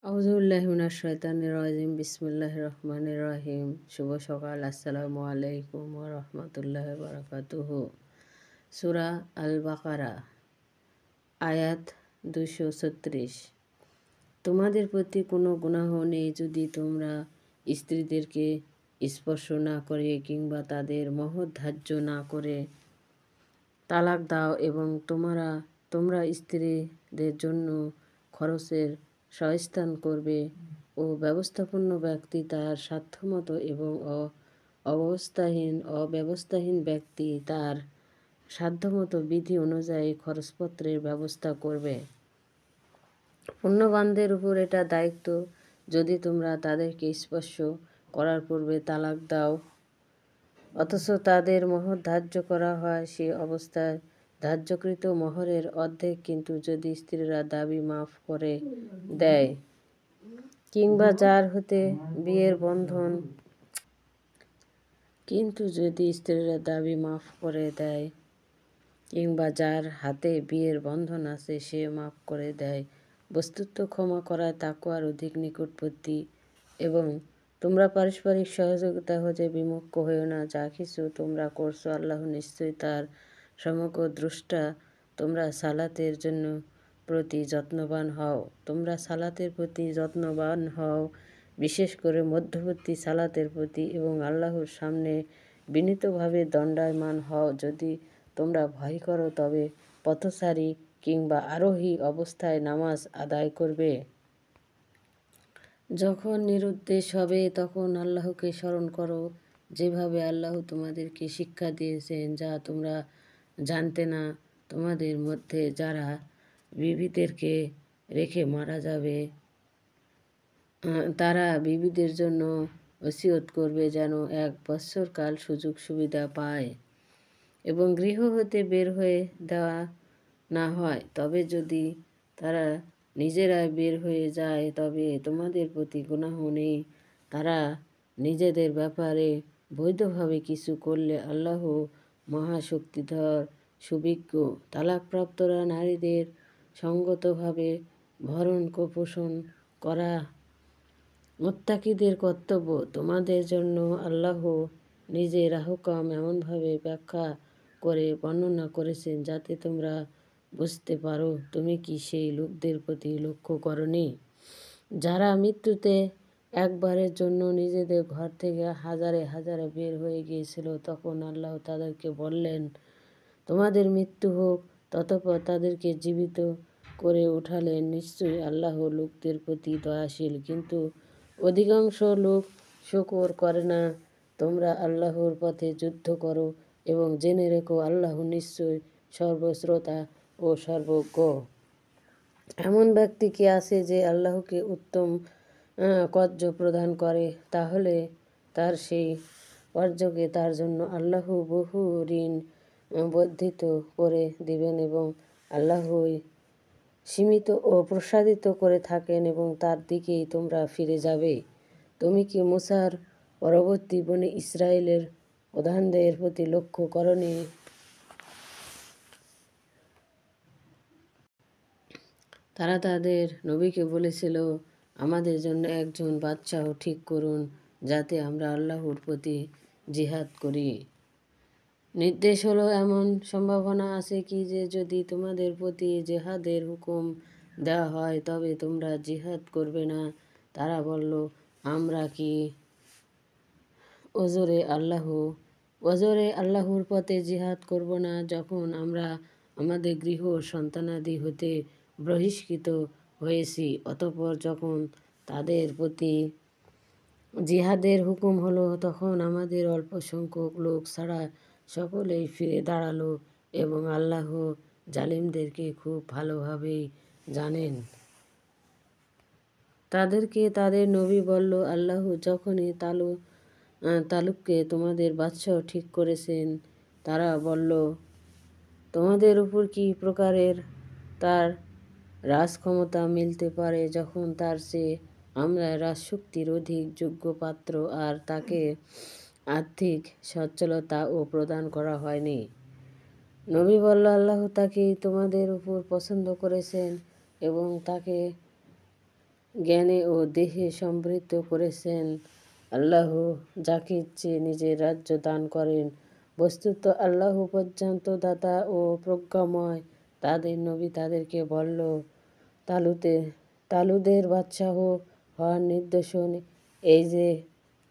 আউযুবিল্লাহি মিনাশ শাইতানির রাজিম বিসমিল্লাহির রহমানির রহিম। শুভ সকাল, আসসালামু আলাইকুম ওয়া রাহমাতুল্লাহি ওয়া বারাকাতুহু। সূরা আল বাকারা আয়াত 236। তোমাদের প্রতি কোনো গুনাহ নেই যদি তোমরা স্ত্রীদেরকে স্পর্শ না করে কিংবা তাদের মহৎ ধার্য না করে তালাক দাও এবং তোমরা স্ত্রীদের জন্য খরচের সহায়স্থান করবে ও ব্যবস্থাপন্ন ব্যক্তি তার সাধ্যমতো এবং অব্যবস্থাহীন ব্যক্তি তার সাধ্যমতো বিধি অনুযায়ী খরচপত্রের ব্যবস্থা করবে। পুণ্যবানদের উপর এটা দায়িত্ব, যদি তোমরা তাদেরকে স্পর্শ করার পূর্বে তালাক দাও অথচ তাদের মহর ধার্য করা হয়, সে অবস্থায় ধার্যকৃত মহরের অর্ধেক কিন্তু যদি স্ত্রীরা দাবি মাফ করে দেয় কিংবা যার হাতে বিয়ের বন্ধন আছে সে মাফ করে দেয়, বস্তুত ক্ষমা করায় তাকওয়ার অধিক নিকটবর্তী। এবং তোমরা পারস্পরিক সহযোগিতা হতে বিমুখ হয়ো না। যা কিছু তোমরা করছো আল্লাহ নিশ্চয়ই তার সমগ্র দ্রষ্টা। তোমরা সালাতের প্রতি যত্নবান হও, বিশেষ করে মধ্যবর্তী সালাতের প্রতি, এবং আল্লাহর সামনে বিনীতভাবে দণ্ডায়মান হও। যদি তোমরা ভয় করো তবে পথচারী কিংবা আরোহী অবস্থায় নামাজ আদায় করবে। যখন নিরুদ্দেশ হবে তখন আল্লাহকে স্মরণ করো, যেভাবে আল্লাহ তোমাদেরকে শিক্ষা দিয়েছেন যা তোমরা জানতে না। তোমাদের মধ্যে যারা বিবিদেরকে রেখে মারা যাবে তারা বিবিদের জন্য ওসিয়ত করবে যেন 1 বৎসরকাল সুযোগ সুবিধা পায় এবং গৃহ হতে বের হয়ে দেওয়া না হয়। তবে যদি তারা নিজেরাই বের হয়ে যায় তবে তোমাদের প্রতি গুনাহ নেই। তারা নিজেদের ব্যাপারে বৈধভাবে কিছু করলে আল্লাহ মহাশক্তিধর সুবিজ্ঞ। তালাকপ্রাপ্তরা নারীদের সঙ্গতভাবে ভরণ পোষণ করা মুত্তাকিদের কর্তব্য। তোমাদের জন্য আল্লাহ নিজের আহকাম এমনভাবে ব্যাখ্যা করে বর্ণনা করেছেন যাতে তোমরা বুঝতে পারো। তুমি কি সেই লোকদের প্রতি লক্ষ্য করনি যারা মৃত্যুতে একবারের জন্য নিজেদের ঘর থেকে হাজারে হাজারে বের হয়ে গিয়েছিল? তখন আল্লাহ তাদেরকে বললেন, তোমাদের মৃত্যু হোক। ততঃপর তাদেরকে জীবিত করে উঠালেন। নিশ্চয়ই আল্লাহ লোকদের প্রতি দয়াশীল, কিন্তু অধিকাংশ লোক শুকর করে না। তোমরা আল্লাহর পথে যুদ্ধ করো এবং জেনে রেখো আল্লাহ নিশ্চয়ই সর্বশ্রোতা ও সর্বজ্ঞ। এমন ব্যক্তি কি আছে যে আল্লাহকে উত্তম কর্য প্রদান করে? তাহলে তার সেই কর্যকে তার জন্য আল্লাহ বহু ঋণ বর্ধিত করে দিবেন এবং আল্লাহই সীমিত ও প্রসারিত করে থাকেন এবং তার দিকেই তোমরা ফিরে যাবে। তুমি কি মূসার পরবর্তী বনী ইসরাইলের প্রধানদের প্রতি লক্ষ্য করনি? তারা তাদের নবীকে বলেছিল, আমাদের জন্য একজন বাদশাহ ঠিক করুন যাতে আমরা আল্লাহর প্রতি জিহাদ করি। নির্দেশ হলো, এমন সম্ভাবনা আছে কি যে যদি তোমাদের প্রতি জিহাদের হুকুম দেওয়া হয় তবে তোমরা জিহাদ করবে না? তারা বলল, আমরা কি ওজরে আল্লাহর পথে জিহাদ করব না যখন আমরা আমাদের গৃহ সন্তানাদি হতে বহিষ্কৃত হয়েছি? অতঃপর যখন তাদের প্রতি জিহাদের হুকুম হলো তখন আমাদের অল্প সংখ্যক লোক ছাড়া সকলেই ফিরে দাঁড়ালো এবং আল্লাহ জালিমদেরকে খুব ভালোভাবেই জানেন। তাদেরকে তাদের নবী বলল, আল্লাহ যখনই তালুককে তোমাদের বাদশাহ ঠিক করেছেন, তারা বলল, তোমাদের উপর কি প্রকারের তার রাজক্ষমতা মিলতে পারে যখন তার চেয়ে আমরা রাজশক্তির অধিক যোগ্য পাত্র, আর তাকে আর্থিক সচ্ছলতাও প্রদান করা হয়নি? নবী বলল, আল্লাহ তাকেই তোমাদের উপর পছন্দ করেছেন এবং তাকে জ্ঞানে ও দেহে সমৃদ্ধ করেছেন। আল্লাহ যাকে ইচ্ছে নিজের রাজ্য দান করেন। বস্তুত আল্লাহ পর্যন্ত দাতা ও প্রজ্ঞাময়। তাদের নবী তাদেরকে বলল, তালুদের বাদশাহ হওয়ার নির্দেশন এই যে,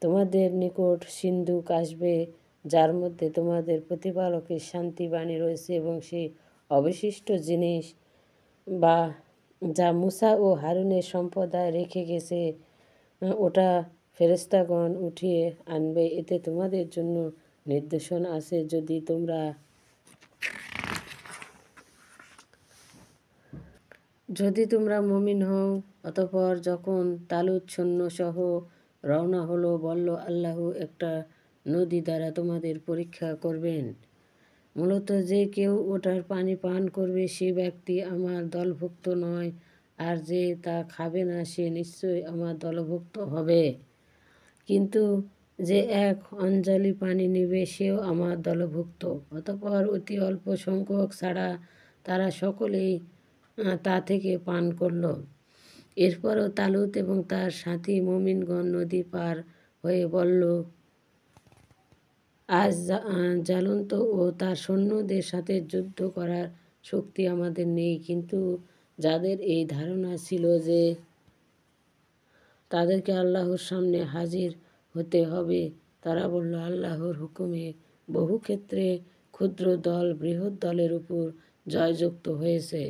তোমাদের নিকট সিন্ধুক আসবে, যার মধ্যে তোমাদের প্রতিপালকের শান্তি বাণী রয়েছে এবং সেই অবশিষ্ট জিনিস বা যা মুসা ও হারুনের সম্প্রদায় রেখে গেছে ওটা ফেরেশতাগণ উঠিয়ে আনবে। এতে তোমাদের জন্য নির্দেশন আছে যদি তোমরা মুমিন হও। অতঃপর যখন তালুত সৈন্যসহ রওনা হলো, বলল, আল্লাহ একটা নদী দ্বারা তোমাদের পরীক্ষা করবেন। মূলত যে কেউ ওটার পানি পান করবে সে ব্যক্তি আমার দলভুক্ত নয়, আর যে তা খাবে না সে নিশ্চয়ই আমার দলভুক্ত হবে। কিন্তু যে এক অঞ্জলি পানি নেবে সেও আমার দলভুক্ত। অতঃপর অতি অল্প সংখ্যক ছাড়া তারা সকলেই তা থেকে পান করল। এরপরও তালুত এবং তার সাথী মুমিনগণ নদী পার হয়ে বলল, আজ জালন্ত ও তার সৈন্যদের সাথে যুদ্ধ করার শক্তি আমাদের নেই। কিন্তু যাদের এই ধারণা ছিল যে তাদেরকে আল্লাহর সামনে হাজির হতে হবে, তারা বলল, আল্লাহর হুকুমে বহু ক্ষেত্রে ক্ষুদ্র দল বৃহৎ দলের উপর জয়যুক্ত হয়েছে।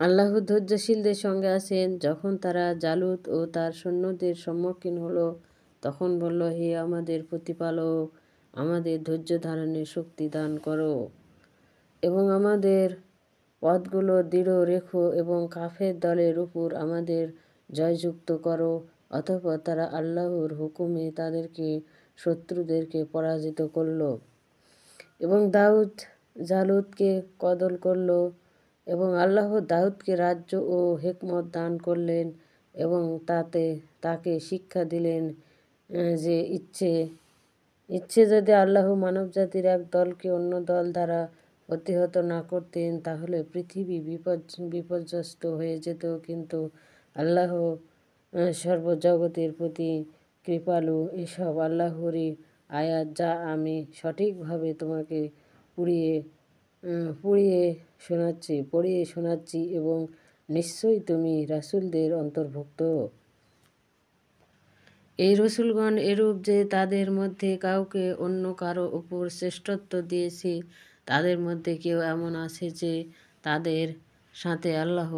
আল্লাহ ধৈর্যশীলদের সঙ্গে আছেন। যখন তারা জালুত ও তার সৈন্যদের সম্মুখীন হলো, তখন বলল, হে আমাদের প্রতিপালক, আমাদের ধৈর্য ধারণের শক্তি দান করো এবং আমাদের পথগুলো দৃঢ় রেখো এবং কাফের দলের উপর আমাদের জয়যুক্ত করো। অতঃপর তারা আল্লাহর হুকুমে তাদেরকে শত্রুদেরকে পরাজিত করল এবং দাউদ জালুতকে কতল করল। এবং আল্লাহ দাউদকে রাজ্য ও হিকমত দান করলেন এবং তাকে শিক্ষা দিলেন যে ইচ্ছে যদি আল্লাহ মানবজাতির এক দলকে অন্য দল দ্বারা প্রতিহত না করতেন তাহলে পৃথিবী বিপর্যস্ত হয়ে যেত। কিন্তু আল্লাহ সর্বজগতের প্রতি কৃপালু। এসব আল্লাহরই আয়াত যা আমি সঠিকভাবে তোমাকে পড়িয়ে শোনাচ্ছি এবং নিশ্চয়ই তুমি রাসূলদের অন্তর্ভুক্ত। এই রসুলগণ এরূপ যে তাদের মধ্যে কাউকে অন্য কারো উপর শ্রেষ্ঠত্ব দিয়েছি। তাদের মধ্যে কেউ এমন আছে যে তাদের সাথে আল্লাহ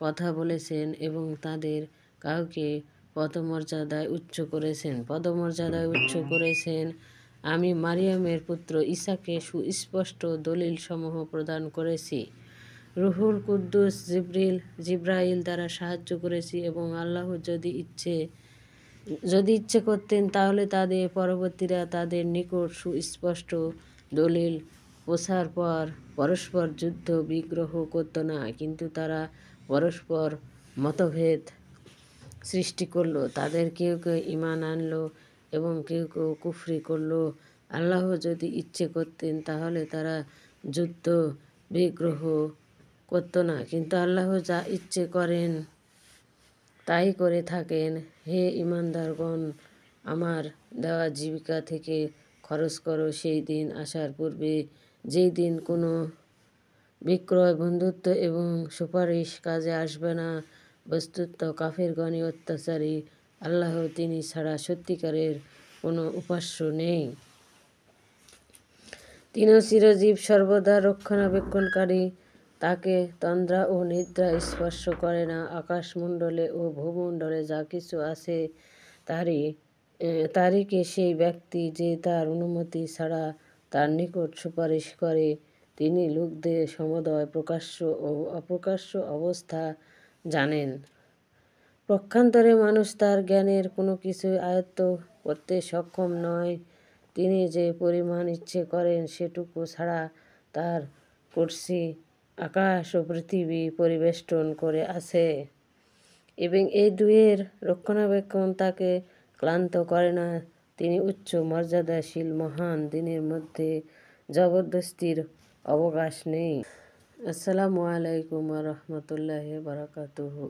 কথা বলেছেন এবং তাদের কাউকে পদমর্যাদায় উচ্চ করেছেন। আমি মারিয়ামের পুত্র ঈসাকে সুস্পষ্ট দলিলসমূহ প্রদান করেছি। রুহুল কুদ্দুস জিব্রাইল দ্বারা সাহায্য করেছি এবং আল্লাহ যদি ইচ্ছে করতেন তাহলে তাদের পরবর্তীরা তাদের নিকট সুস্পষ্ট দলিল পৌঁছার পর পরস্পর যুদ্ধ বিগ্রহ করত না। কিন্তু তারা পরস্পর মতভেদ সৃষ্টি করল। তাদের কেউ কেউ ঈমান আনল এবং কেউ কেউ কুফরি করল। আল্লাহ যদি ইচ্ছে করতেন তাহলে তারা যুদ্ধ বিগ্রহ করত না। কিন্তু আল্লাহ যা ইচ্ছে করেন তাই করে থাকেন। হে ঈমানদারগণ, আমার দেওয়া জীবিকা থেকে খরচ করো সেই দিন আসার পূর্বে যেই দিন কোনো বিক্রয়, বন্ধুত্ব এবং সুপারিশ কাজে আসবে না। বস্তুত কাফিরগণই অত্যাচারী। আল্লাহ তিনি ছাড়া সত্যিকারের কোনো উপাস্য নেই। তিনি চিরজীব সর্বদা রক্ষণাবেক্ষণকারী। তাকে তন্দ্রা ও নিদ্রা স্পর্শ করে না। আকাশমণ্ডলে ও ভূমণ্ডলে যা কিছু আছে তারই কে সেই ব্যক্তি যে তার অনুমতি ছাড়া তার নিকট সুপারিশ করে। তিনি লোকদের সমুদয় প্রকাশ্য ও অপ্রকাশ্য অবস্থা জানেন। পক্ষান্তরে মানুষ তার জ্ঞানের কোনো কিছুই আয়ত্ত করতে সক্ষম নয়। তিনি যে পরিমাণ ইচ্ছে করেন সেটুকু ছাড়া তার কুরসি আকাশ ও পৃথিবী পরিবেষ্টন করে আছে এবং এই দুইয়ের রক্ষণাবেক্ষণ তাকে ক্লান্ত করে না। তিনি উচ্চ মর্যাদাশীল মহান। দিনের মধ্যে জবরদস্তির অবকাশ নেই। আসসালামু আলাইকুম ওয়া রাহমাতুল্লাহি ওয়া বারাকাতুহু।